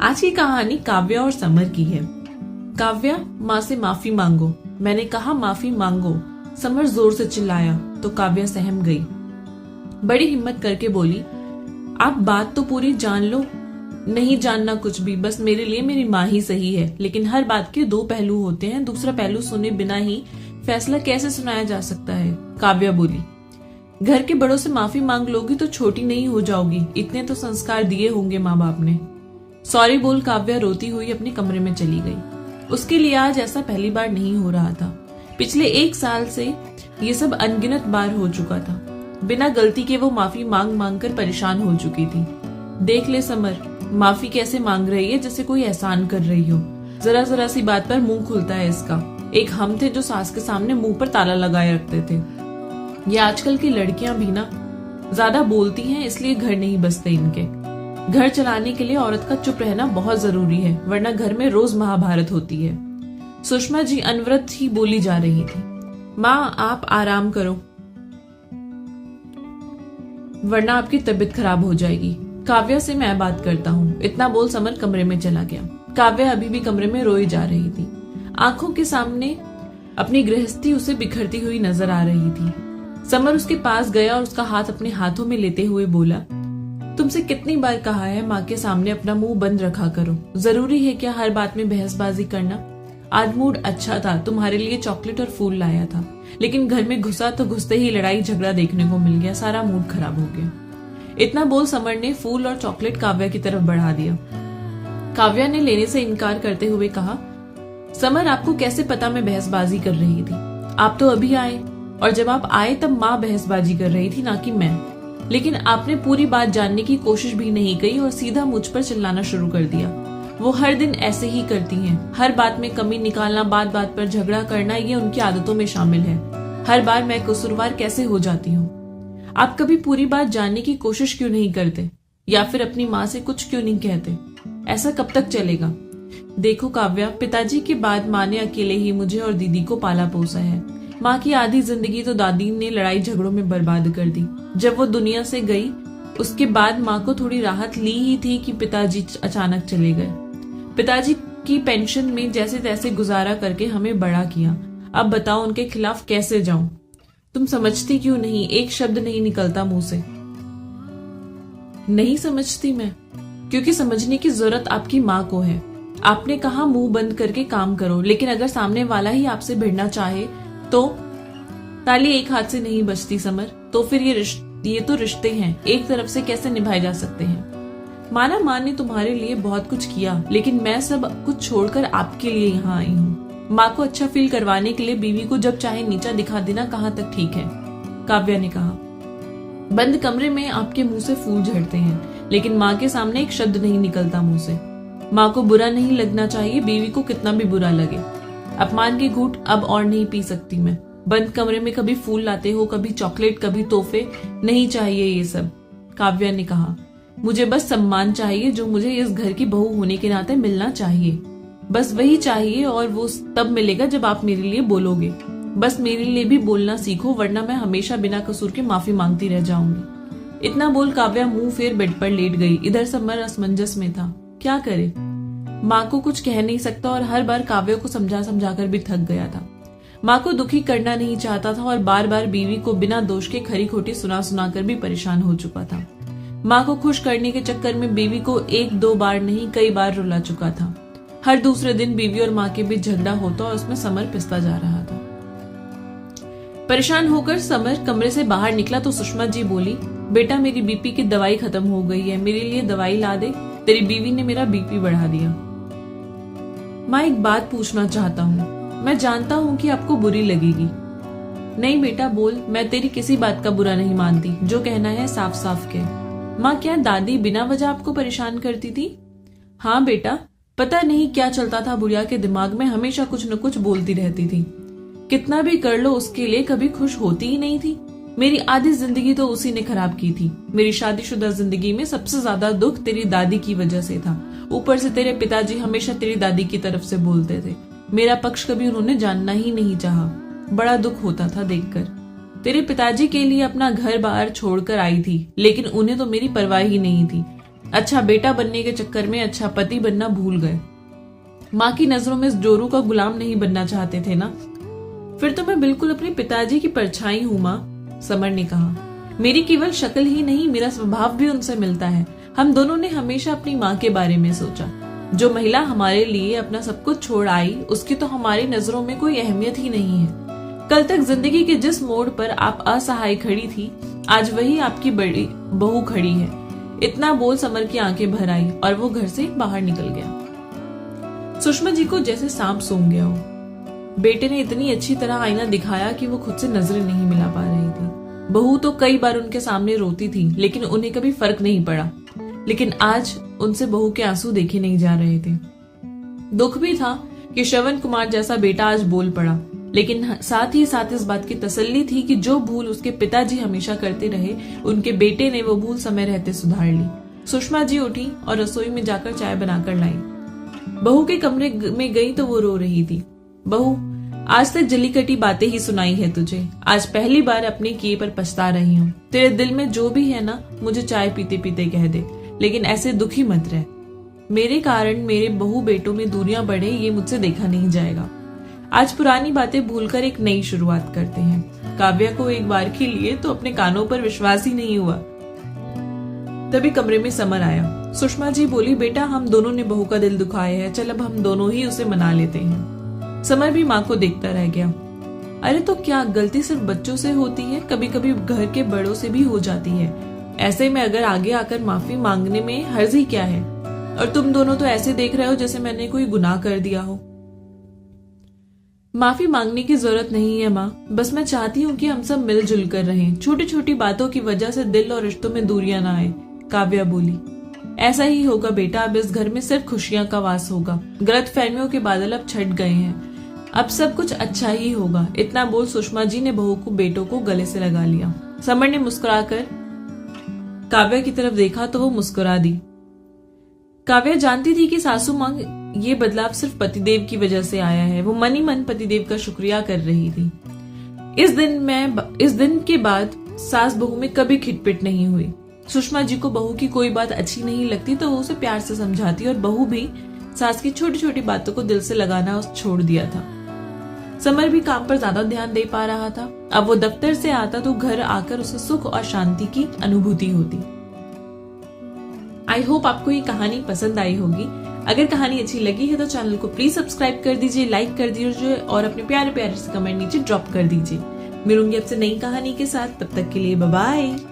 आज की कहानी काव्या और समर की है। काव्या, माँ से माफी मांगो। मैंने कहा माफी मांगो। समर जोर से चिल्लाया तो काव्या सहम गई। बड़ी हिम्मत करके बोली, आप बात तो पूरी जान लो। नहीं जानना कुछ भी, बस मेरे लिए मेरी माँ ही सही है। लेकिन हर बात के दो पहलू होते हैं, दूसरा पहलू सुने बिना ही फैसला कैसे सुनाया जा सकता है। काव्या बोली, घर के बड़ों से माफी मांग लोगी तो छोटी नहीं हो जाओगी। इतने तो संस्कार दिए होंगे माँ बाप ने। सॉरी बोल काव्या रोती हुई अपने कमरे में चली गई। उसके लिए आज ऐसा पहली बार नहीं हो रहा था। पिछले 1 साल से ये सब अनगिनत बार हो चुका था। बिना गलती के वो माफी मांग मांग कर परेशान हो चुकी थी। देख ले समर, माफी कैसे मांग रही है, जैसे कोई एहसान कर रही हो। जरा जरा सी बात पर मुंह खुलता है इसका। एक हम थे जो सास के सामने मुंह पर ताला लगाए रखते थे। ये आजकल की लड़कियां भी ना ज्यादा बोलती हैं, इसलिए घर नहीं बसते इनके। घर चलाने के लिए औरत का चुप रहना बहुत जरूरी है, वरना घर में रोज महाभारत होती है। सुषमा जी अनवरत ही बोली जा रही थी, माँ आप आराम करो वरना आपकी तबीयत खराब हो जाएगी। काव्या से मैं बात करता हूँ। इतना बोल समर कमरे में चला गया। काव्या अभी भी कमरे में रोई जा रही थी। आंखों के सामने अपनी गृहस्थी उसे बिखरती हुई नजर आ रही थी। समर उसके पास गया और उसका हाथ अपने हाथों में लेते हुए बोला, तुमसे कितनी बार कहा है माँ के सामने अपना मुंह बंद रखा करो। जरूरी है क्या हर बात में बहसबाजी करना। आज मूड अच्छा था, तुम्हारे लिए चॉकलेट और फूल लाया था, लेकिन घर में घुसा तो घुसते ही लड़ाई झगड़ा देखने को मिल गया। सारा मूड खराब हो गया। इतना बोल समर ने फूल और चॉकलेट काव्या की तरफ बढ़ा दिया। काव्या ने लेने से इनकार करते हुए कहा, समर आपको कैसे पता मैं बहसबाजी कर रही थी। आप तो अभी आए, और जब आप आए तब माँ बहसबाजी कर रही थी, ना कि मैं। लेकिन आपने पूरी बात जानने की कोशिश भी नहीं की और सीधा मुझ पर चिल्लाना शुरू कर दिया। वो हर दिन ऐसे ही करती हैं। हर बात में कमी निकालना, बात बात पर झगड़ा करना, ये उनकी आदतों में शामिल है। हर बार मैं कसूरवार कैसे हो जाती हूँ। आप कभी पूरी बात जानने की कोशिश क्यों नहीं करते, या फिर अपनी माँ से कुछ क्यों नहीं कहते। ऐसा कब तक चलेगा। देखो काव्या, पिताजी के बाद माँ ने अकेले ही मुझे और दीदी को पाला पोसा है। माँ की आधी जिंदगी तो दादी ने लड़ाई झगड़ों में बर्बाद कर दी। जब वो दुनिया से गई उसके बाद माँ को थोड़ी राहत ली ही थी कि पिताजी अचानक चले गए। पिताजी की पेंशन में जैसे तैसे गुजारा करके हमें बड़ा किया। अब बताओ उनके खिलाफ कैसे जाऊं। तुम समझती क्यों नहीं। एक शब्द नहीं निकलता मुंह से। नहीं समझती मैं, क्योंकि समझने की जरूरत आपकी माँ को है। आपने कहा मुंह बंद करके काम करो, लेकिन अगर सामने वाला ही आपसे भिड़ना चाहे तो ताली एक हाथ से नहीं बजती समर। तो फिर ये तो रिश्ते हैं, एक तरफ से कैसे निभाए जा सकते हैं। माना माँ ने तुम्हारे लिए बहुत कुछ किया, लेकिन मैं सब कुछ छोड़कर आपके लिए यहाँ आई हूँ। माँ को अच्छा फील करवाने के लिए बीवी को जब चाहे नीचा दिखा देना कहाँ तक ठीक है। काव्या ने कहा, बंद कमरे में आपके मुंह से फूल झड़ते हैं, लेकिन माँ के सामने एक शब्द नहीं निकलता मुंह से। माँ को बुरा नहीं लगना चाहिए, बीवी को कितना भी बुरा लगे। अपमान की घूंट अब और नहीं पी सकती मैं। बंद कमरे में कभी फूल लाते हो, कभी चॉकलेट, कभी तोहफे। नहीं चाहिए ये सब। काव्या ने कहा, मुझे बस सम्मान चाहिए जो मुझे इस घर की बहू होने के नाते मिलना चाहिए। बस वही चाहिए, और वो तब मिलेगा जब आप मेरे लिए बोलोगे। बस मेरे लिए भी बोलना सीखो, वरना मैं हमेशा बिना कसूर के माफी मांगती रह जाऊंगी। इतना बोल काव्या मुंह फेर बेड पर लेट गई। इधर समर असमंजस में था, क्या करे। माँ को कुछ कह नहीं सकता और हर बार काव्या को समझा समझा कर भी थक गया था। माँ को दुखी करना नहीं चाहता था और बार बार बीवी को बिना दोष के खरी खोटी सुना सुना कर भी परेशान हो चुका था। माँ को खुश करने के चक्कर में बीवी को 1-2 बार नहीं कई बार रुला चुका था। हर दूसरे दिन बीवी और माँ के बीच झगड़ा होता और उसमें समर पिसता जा रहा था। परेशान होकर समर कमरे से बाहर निकला तो सुषमा जी बोली, बेटा मेरी बीपी की दवाई खत्म हो गई है, मेरे लिए दवाई ला दे। तेरी बीवी ने मेरा बीपी बढ़ा दिया। माँ एक बात पूछना चाहता हूँ। मैं जानता हूँ कि आपको बुरी लगेगी। नहीं बेटा बोल, मैं तेरी किसी बात का बुरा नहीं मानती। जो कहना है साफ साफ कह। माँ क्या दादी बिना वजह आपको परेशान करती थी। हाँ बेटा, पता नहीं क्या चलता था बुढ़िया के दिमाग में, हमेशा कुछ न कुछ बोलती रहती थी। कितना भी कर लो उसके लिए कभी खुश होती ही नहीं थी। मेरी आधी जिंदगी तो उसी ने खराब की थी। मेरी शादीशुदा जिंदगी में सबसे ज्यादा दुख तेरी दादी की वजह से था। ऊपर से तेरे पिताजी हमेशा तेरी दादी की तरफ से बोलते थे। मेरा पक्ष कभी उन्होंने जानना ही नहीं चाहा। बड़ा दुख होता था देखकर। तेरे पिताजी के लिए अपना घर बाहर छोड़कर आई थी, लेकिन उन्हें तो मेरी परवाह ही नहीं थी। अच्छा बेटा बनने के चक्कर में अच्छा पति बनना भूल गए। माँ की नजरों में इस जोरू का गुलाम नहीं बनना चाहते थे ना? फिर तो मैं बिल्कुल अपने पिताजी की परछाई हूँ माँ, समर ने कहा। मेरी केवल शक्ल ही नहीं, मेरा स्वभाव भी उनसे मिलता है। हम दोनों ने हमेशा अपनी माँ के बारे में सोचा। जो महिला हमारे लिए अपना सब कुछ छोड़ आई, उसकी तो हमारी नजरों में कोई अहमियत ही नहीं है। कल तक जिंदगी के जिस मोड़ पर आप असहाय खड़ी थी, आज वही आपकी बड़ी बहू खड़ी है। इतना बोल समर की आंखें भर आई और वो घर से बाहर निकल गया। सुषमा जी को जैसे सांप सूंघ गया हो। बेटे ने इतनी अच्छी तरह आईना दिखाया कि वो खुद से नजरें नहीं मिला पा रही थी। बहू तो कई बार उनके सामने रोती थी, लेकिन उन्हें कभी फर्क नहीं पड़ा। लेकिन आज उनसे बहू के आंसू देखे नहीं जा रहे थे। दुख भी था कि श्रवण कुमार जैसा बेटा आज बोल पड़ा, लेकिन साथ ही साथ इस बात की तसल्ली थी कि जो भूल उसके पिताजी हमेशा करते रहे, उनके बेटे ने वो भूल समय रहते सुधार ली। सुषमा जी उठी और रसोई में जाकर चाय बनाकर लाई। बहू के कमरे में गई तो वो रो रही थी। बहू, आज तक जली कटी बातें ही सुनाई है तुझे। आज पहली बार अपने किए पर पछता रही हूँ। तेरे दिल में जो भी है ना, मुझे चाय पीते पीते कह दे, लेकिन ऐसे दुखी मत रह। मेरे कारण मेरे बहू बेटों में दूरियां बढ़े, ये मुझसे देखा नहीं जाएगा। आज पुरानी बातें भूलकर एक नई शुरुआत करते हैं। काव्या को एक बार के लिए तो अपने कानों पर विश्वास ही नहीं हुआ। तभी कमरे में समर आया। सुषमा जी बोली, बेटा हम दोनों ने बहू का दिल दुखाया है, चल अब हम दोनों ही उसे मना लेते हैं। समर भी माँ को देखता रह गया। अरे तो क्या गलती सिर्फ बच्चों से होती है? कभी कभी घर के बड़ों से भी हो जाती है। ऐसे में अगर आगे आकर माफी मांगने में हर्ज ही क्या है? और तुम दोनों तो ऐसे देख रहे हो जैसे मैंने कोई गुनाह कर दिया हो। माफी मांगने की जरूरत नहीं है माँ, बस मैं चाहती हूँ कि हम सब मिलजुल कर रहें। छोटी छोटी बातों की वजह से दिल और रिश्तों में दूरियां ना आए, काव्या बोली। ऐसा ही होगा बेटा, अब इस घर में सिर्फ खुशियां का वास होगा। गलत फहमियों के बादल अब छट गए हैं, अब सब कुछ अच्छा ही होगा। इतना बोल सुषमा जी ने बहू को बेटों को गले से लगा लिया। समर ने मुस्कुराकर काव्या की तरफ देखा तो वो मुस्कुरा दी। काव्या जानती थी कि सासू माँ ये बदलाव सिर्फ पतिदेव की वजह से आया है। वो मन ही मन पतिदेव का शुक्रिया कर रही थी। इस दिन के बाद सास बहू में कभी खिटपिट नहीं हुई। सुषमा जी को बहू की कोई बात अच्छी नहीं लगती तो वो उसे प्यार से समझाती और बहू भी सास की छोटी छोटी बातों को दिल से लगाना छोड़ दिया था। समर भी काम पर ज्यादा ध्यान दे पा रहा था। अब वो दफ्तर से आता तो घर आकर उसे सुख और शांति की अनुभूति होती। आई होप आपको ये कहानी पसंद आई होगी। अगर कहानी अच्छी लगी है तो चैनल को प्लीज सब्सक्राइब कर दीजिए, लाइक कर दीजिए और अपने प्यारे प्यारे से कमेंट नीचे ड्रॉप कर दीजिए। मिलूंगी आपसे नई कहानी के साथ, तब तक के लिए बाय बाय।